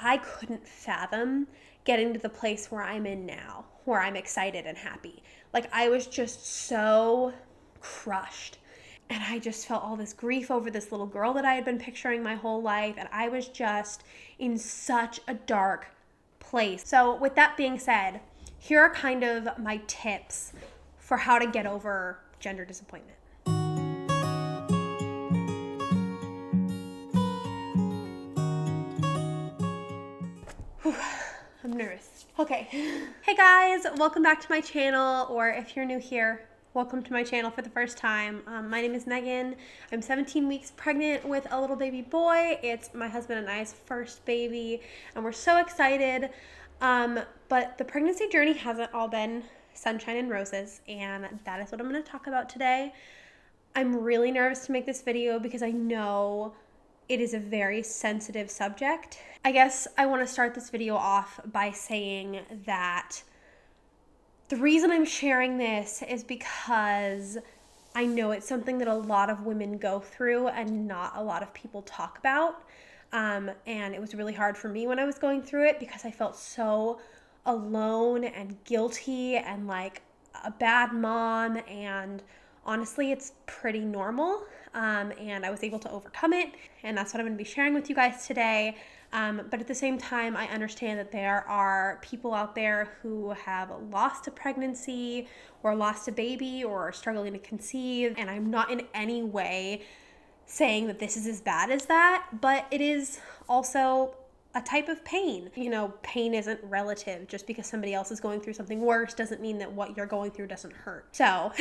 I couldn't fathom getting to the place where I'm in now, where I'm excited and happy. Like, I was just so crushed. And I just felt all this grief over this little girl that I had been picturing my whole life. And I was just in such a dark place. So with that being said, here are kind of my tips for how to get over gender disappointment. Whew, I'm nervous. Okay. Hey guys, welcome back to my channel, or if you're new here, welcome to my channel for the first time. My name is Megan. I'm 17 weeks pregnant with a little baby boy. It's my husband and I's first baby, and we're so excited. But the pregnancy journey hasn't all been sunshine and roses, and that is what I'm going to talk about today. I'm really nervous to make this video because I know it is a very sensitive subject. I guess I want to start this video off by saying that the reason I'm sharing this is because I know it's something that a lot of women go through and not a lot of people talk about. And it was really hard for me when I was going through it because I felt so alone and guilty and like a bad mom, and honestly, it's pretty normal, and I was able to overcome it, and that's what I'm going to be sharing with you guys today. But at the same time, I understand that there are people out there who have lost a pregnancy or lost a baby or are struggling to conceive, and I'm not in any way saying that this is as bad as that, but it is also a type of pain. You know, pain isn't relative. Just because somebody else is going through something worse doesn't mean that what you're going through doesn't hurt. So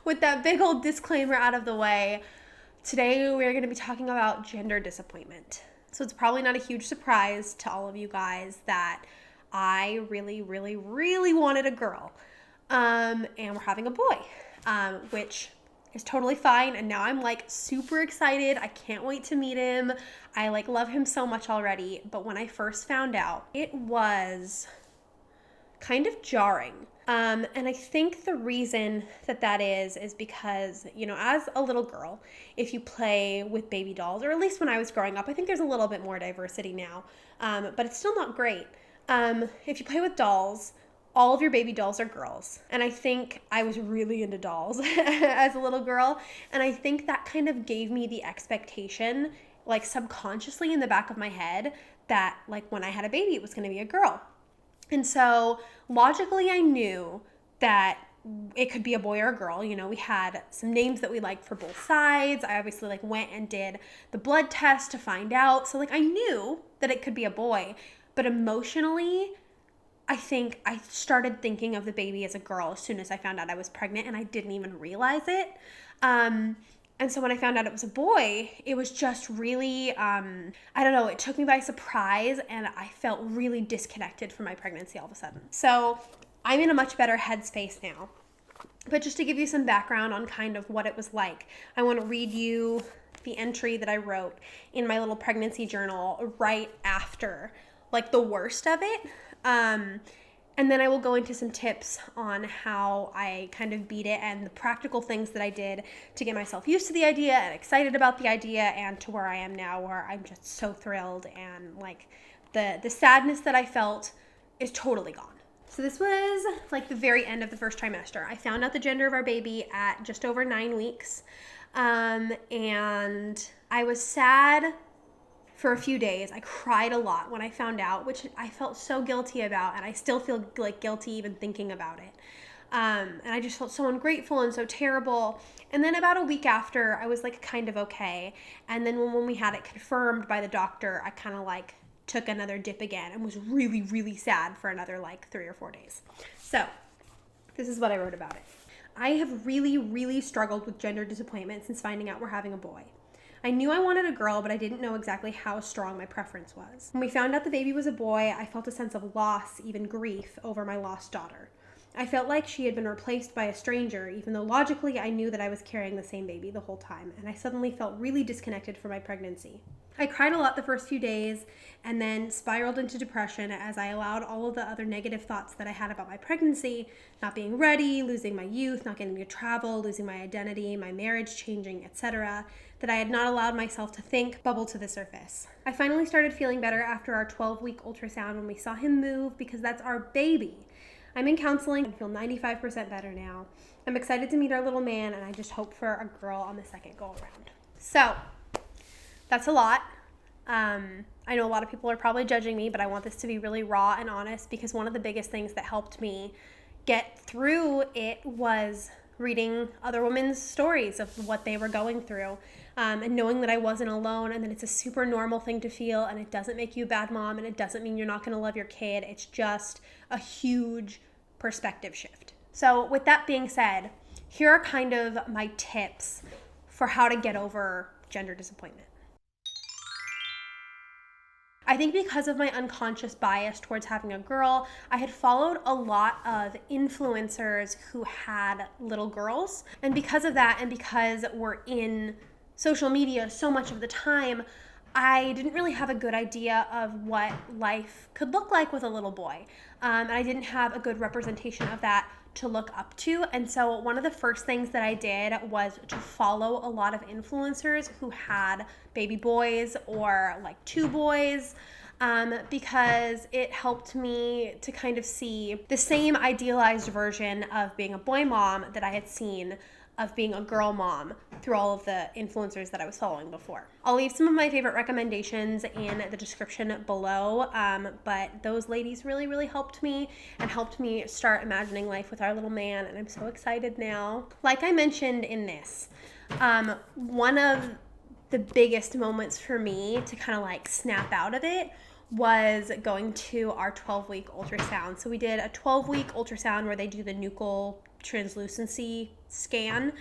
with that big old disclaimer out of the way, today we're going to be talking about gender disappointment. So it's probably not a huge surprise to all of you guys that I really wanted a girl. And we're having a boy, which is totally fine, and now I'm like super excited. I can't wait to meet him. I like love him so much already, but when I first found out, it was kind of jarring. And I think the reason that is because, you know, as a little girl, if you play with baby dolls, or at least when I was growing up, I think there's a little bit more diversity now, but it's still not great. If you play with dolls, all of your baby dolls are girls. And I think I was really into dolls as a little girl. And I think that kind of gave me the expectation, like subconsciously in the back of my head, that like when I had a baby, it was going to be a girl. And so logically, I knew that it could be a boy or a girl. You know, we had some names that we liked for both sides. I obviously like went and did the blood test to find out. So like I knew that it could be a boy, but emotionally, I think I started thinking of the baby as a girl as soon as I found out I was pregnant, and I didn't even realize it. And so when I found out it was a boy, it was just really, I don't know, it took me by surprise, and I felt really disconnected from my pregnancy all of a sudden. So I'm in a much better headspace now. But just to give you some background on kind of what it was like, I want to read you the entry that I wrote in my little pregnancy journal right after, like, the worst of it. And then I will go into some tips on how I kind of beat it and the practical things that I did to get myself used to the idea and excited about the idea, and to where I am now, where I'm just so thrilled, and like the sadness that I felt is totally gone. So this was like the very end of the first trimester. I found out the gender of our baby at just over 9 weeks. And I was sad for a few days. I cried a lot when I found out, which I felt so guilty about, and I still feel like guilty even thinking about it. And I just felt so ungrateful and so terrible. And then about a week after, I was like kind of okay. And then when we had it confirmed by the doctor, I kind of like took another dip again and was really sad for another like 3 or 4 days. So this is what I wrote about it. I have really struggled with gender disappointment since finding out we're having a boy. I knew I wanted a girl, but I didn't know exactly how strong my preference was. When we found out the baby was a boy, I felt a sense of loss, even grief, over my lost daughter. I felt like she had been replaced by a stranger, even though logically I knew that I was carrying the same baby the whole time, and I suddenly felt really disconnected from my pregnancy. I cried a lot the first few days, and then spiraled into depression as I allowed all of the other negative thoughts that I had about my pregnancy, not being ready, losing my youth, not getting to travel, losing my identity, my marriage changing, etc. that I had not allowed myself to think bubble to the surface. I finally started feeling better after our 12-week ultrasound when we saw him move, because that's our baby. I'm in counseling and feel 95% better now. I'm excited to meet our little man, and I just hope for a girl on the second go around. So that's a lot. I know a lot of people are probably judging me, but I want this to be really raw and honest, because one of the biggest things that helped me get through it was reading other women's stories of what they were going through, and knowing that I wasn't alone, and that it's a super normal thing to feel, and it doesn't make you a bad mom, and it doesn't mean you're not going to love your kid. It's just a huge perspective shift. So with that being said, here are kind of my tips for how to get over gender disappointment. I think because of my unconscious bias towards having a girl, I had followed a lot of influencers who had little girls. And because of that, and because we're in social media so much of the time, I didn't really have a good idea of what life could look like with a little boy. And I didn't have a good representation of that to look up to. And so one of the first things that I did was to follow a lot of influencers who had baby boys or like two boys, because it helped me to kind of see the same idealized version of being a boy mom that I had seen of being a girl mom through all of the influencers that I was following before. I'll leave some of my favorite recommendations in the description below, but those ladies really, really helped me and helped me start imagining life with our little man, and I'm so excited now. Like I mentioned in this, one of the biggest moments for me to kind of like snap out of it was going to our 12-week ultrasound. So we did a 12-week ultrasound where they do the nuchal translucency scan,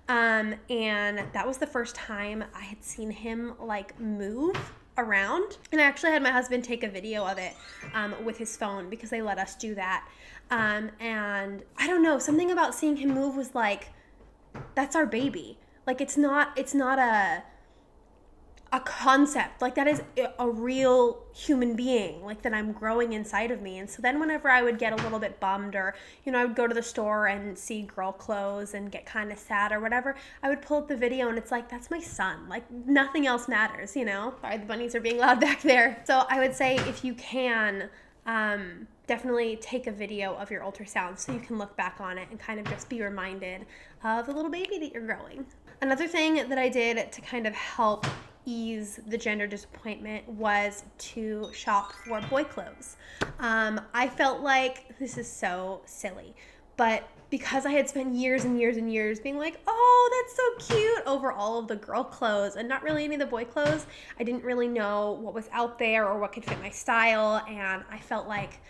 and that was the first time I had seen him like move around. And I actually had my husband take a video of it with his phone, because they let us do that. And I don't know, something about seeing him move was like, that's our baby. Like it's not a concept, like that is a real human being, like that I'm growing inside of me. And so then whenever I would get a little bit bummed, or I would go to the store and see girl clothes and get kind of sad or whatever, I would pull up the video and it's like, that's my son, like nothing else matters. Sorry, the bunnies are being loud back there. So I would say, if you can, definitely take a video of your ultrasound so you can look back on it and kind of just be reminded of the little baby that you're growing. Another thing that I did to kind of help ease the gender disappointment was to shop for boy clothes. I felt like, this is so silly, but because I had spent years and years and years being like, oh, that's so cute, over all of the girl clothes and not really any of the boy clothes, I didn't really know what was out there or what could fit my style. And I felt like,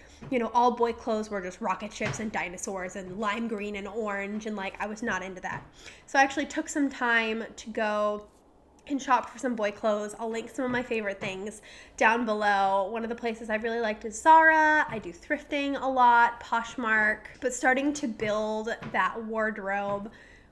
all boy clothes were just rocket ships and dinosaurs and lime green and orange, and like I was not into that. So I actually took some time to go and shop for some boy clothes. I'll link some of my favorite things down below. One of the places I really liked is Zara. I do thrifting a lot, Poshmark, but starting to build that wardrobe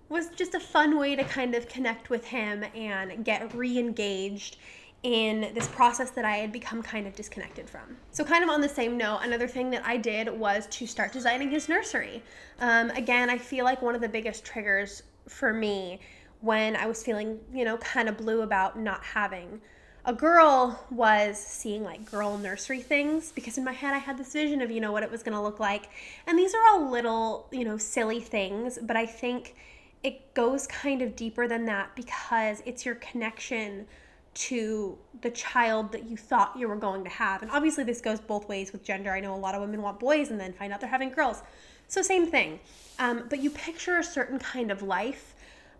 was just a fun way to kind of connect with him and get re-engaged in this process that I had become kind of disconnected from. So kind of on the same note, another thing that I did was to start designing his nursery. Again, I feel like one of the biggest triggers for me when I was feeling, kind of blue about not having a girl was seeing like girl nursery things, because in my head I had this vision of, what it was going to look like. And these are all little, silly things, but I think it goes kind of deeper than that, because it's your connection to the child that you thought you were going to have. And obviously this goes both ways with gender. I know a lot of women want boys and then find out they're having girls. So same thing. But you picture a certain kind of life.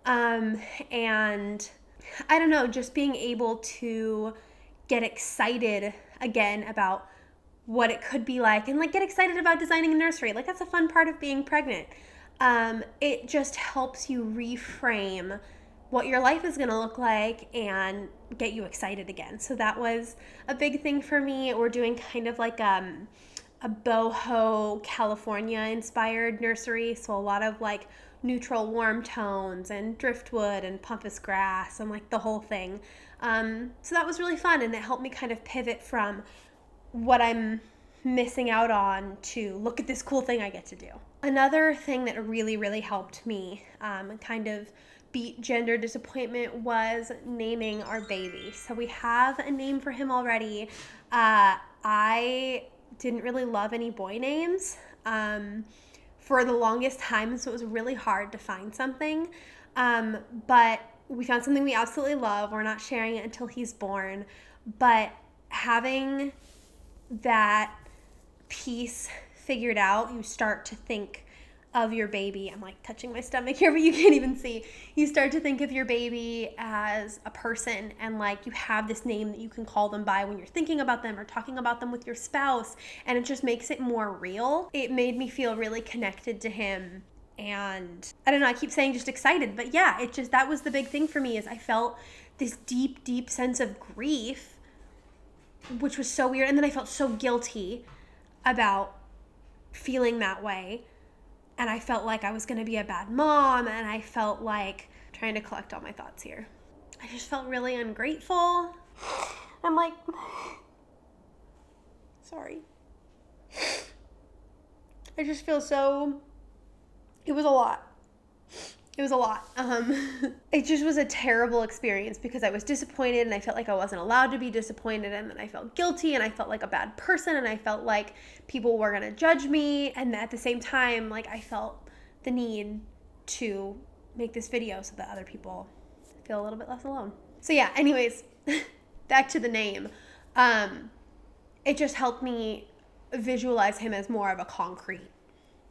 And I don't know, just being able to get excited again about what it could be like, and like get excited about designing a nursery. Like that's a fun part of being pregnant. It just helps you reframe what your life is going to look like and get you excited again. So that was a big thing for me. We're doing kind of like a boho California inspired nursery. So a lot of like neutral warm tones and driftwood and pampas grass and like the whole thing. So that was really fun, and it helped me kind of pivot from what I'm missing out on to look at this cool thing I get to do. Another thing that really, really helped me kind of beat gender disappointment was naming our baby. So we have a name for him already. I didn't really love any boy names for the longest time, so it was really hard to find something. But we found something we absolutely love. We're not sharing it until he's born, but having that piece figured out, you start to think of your baby. I'm like touching my stomach here, but you can't even see. You start to think of your baby as a person, and like you have this name that you can call them by when you're thinking about them or talking about them with your spouse, and it just makes it more real. It made me feel really connected to him, and I don't know, I keep saying just excited, but yeah, it just, that was the big thing for me, is I felt this deep, deep sense of grief, which was so weird, and then I felt so guilty about feeling that way. And I felt like I was going to be a bad mom, and I felt like, trying to collect all my thoughts here, I just felt really ungrateful. I'm like, sorry. I just feel so, it was a lot. It was a lot. It just was a terrible experience because I was disappointed, and I felt like I wasn't allowed to be disappointed, and then I felt guilty, and I felt like a bad person, and I felt like people were going to judge me, and at the same time, like, I felt the need to make this video so that other people feel a little bit less alone. So yeah, anyways, back to the name. It just helped me visualize him as more of a concrete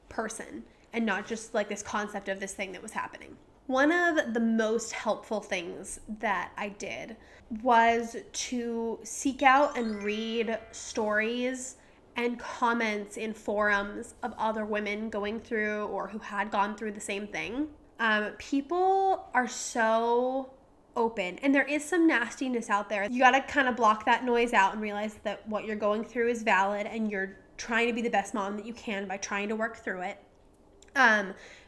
person, and not just like this concept of this thing that was happening. One of the most helpful things that I did was to seek out and read stories and comments in forums of other women going through or who had gone through the same thing. People are so open, and there is some nastiness out there. You gotta kind of block that noise out and realize that what you're going through is valid, and you're trying to be the best mom that you can by trying to work through it.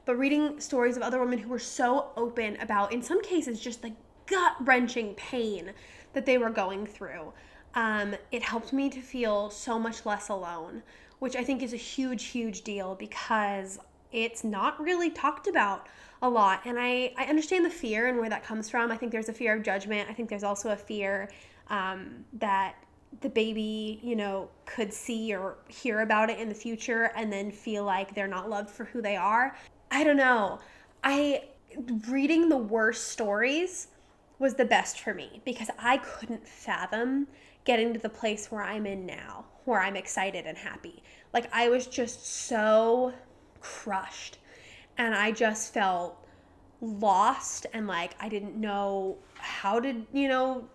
But reading stories of other women who were so open about, in some cases, just like gut-wrenching pain that they were going through, it helped me to feel so much less alone, which I think is a huge, huge deal because it's not really talked about a lot. And I understand the fear and where that comes from. I think there's a fear of judgment. I think there's also a fear that the baby, you know, could see or hear about it in the future and then feel like they're not loved for who they are. I don't know. Reading the worst stories was the best for me because I couldn't fathom getting to the place where I'm in now, where I'm excited and happy. Like, I was just so crushed, and I just felt lost, and like I didn't know how to, you know,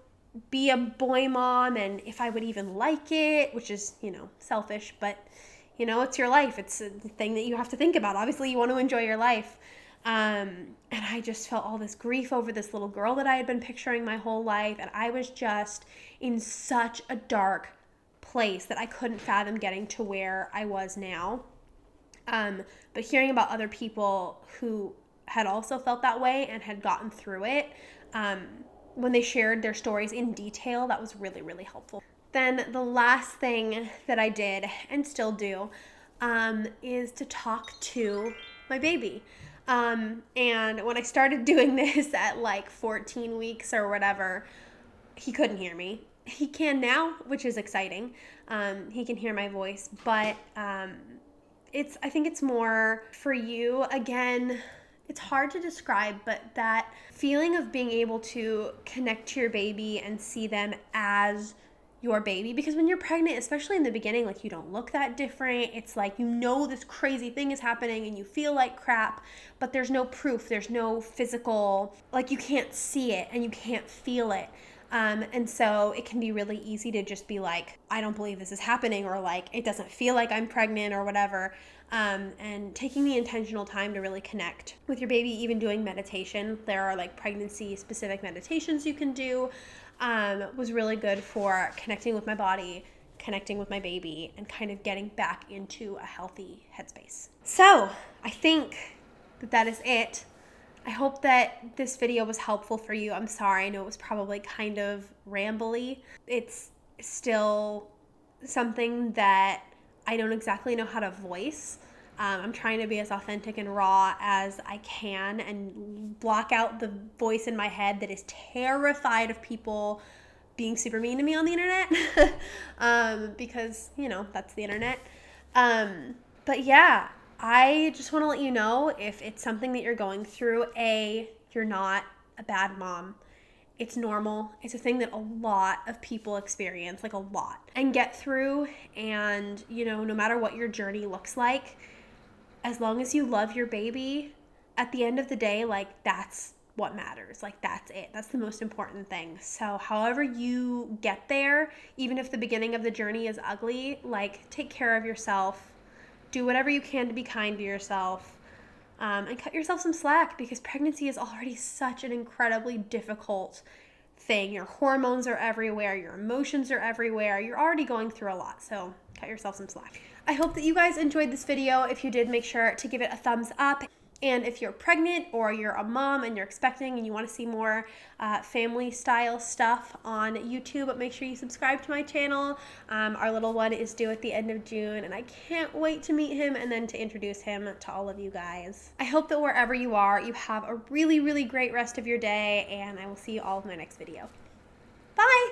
be a boy mom, and if I would even like it, which is, you know, selfish, but you know, it's your life. It's a thing that you have to think about. Obviously, you want to enjoy your life. And I just felt all this grief over this little girl that I had been picturing my whole life. And I was just in such a dark place that I couldn't fathom getting to where I was now. But hearing about other people who had also felt that way and had gotten through it, when they shared their stories in detail, that was really, really helpful. Then the last thing that I did and still do is to talk to my baby. And when I started doing this at like 14 weeks or whatever, he couldn't hear me. He can now, which is exciting. He can hear my voice, but I think it's more for you. Again, it's hard to describe, but that feeling of being able to connect to your baby and see them as your baby, because when you're pregnant, especially in the beginning, like, you don't look that different. It's like, you know, this crazy thing is happening and you feel like crap, but there's no proof. There's no physical, like, you can't see it and you can't feel it. And so it can be really easy to just be like, I don't believe this is happening, or like, it doesn't feel like I'm pregnant or whatever. And taking the intentional time to really connect with your baby, even doing meditation. There are like pregnancy specific meditations you can do. Was really good for connecting with my body, connecting with my baby, and kind of getting back into a healthy headspace. So I think that is it. I hope that this video was helpful for you. I'm sorry, I know it was probably kind of rambly. It's still something that I don't exactly know how to voice. I'm trying to be as authentic and raw as I can and block out the voice in my head that is terrified of people being super mean to me on the internet. Because, you know, that's the internet. But yeah, I just want to let you know, if it's something that you're going through, you're not a bad mom. It's normal. It's a thing that a lot of people experience, like a lot, and get through. And, you know, no matter what your journey looks like, as long as you love your baby, at the end of the day, like, that's what matters. Like, that's it. That's the most important thing. So however you get there, even if the beginning of the journey is ugly, like, take care of yourself. Do whatever you can to be kind to yourself. And cut yourself some slack, because pregnancy is already such an incredibly difficult thing. Your hormones are everywhere. Your emotions are everywhere. You're already going through a lot. So cut yourself some slack. I hope that you guys enjoyed this video. If you did, make sure to give it a thumbs up. And if you're pregnant or you're a mom and you're expecting and you want to see more family style stuff on YouTube, make sure you subscribe to my channel. Our little one is due at the end of June, and I can't wait to meet him and then to introduce him to all of you guys. I hope that wherever you are, you have a really, really great rest of your day, and I will see you all in my next video. Bye!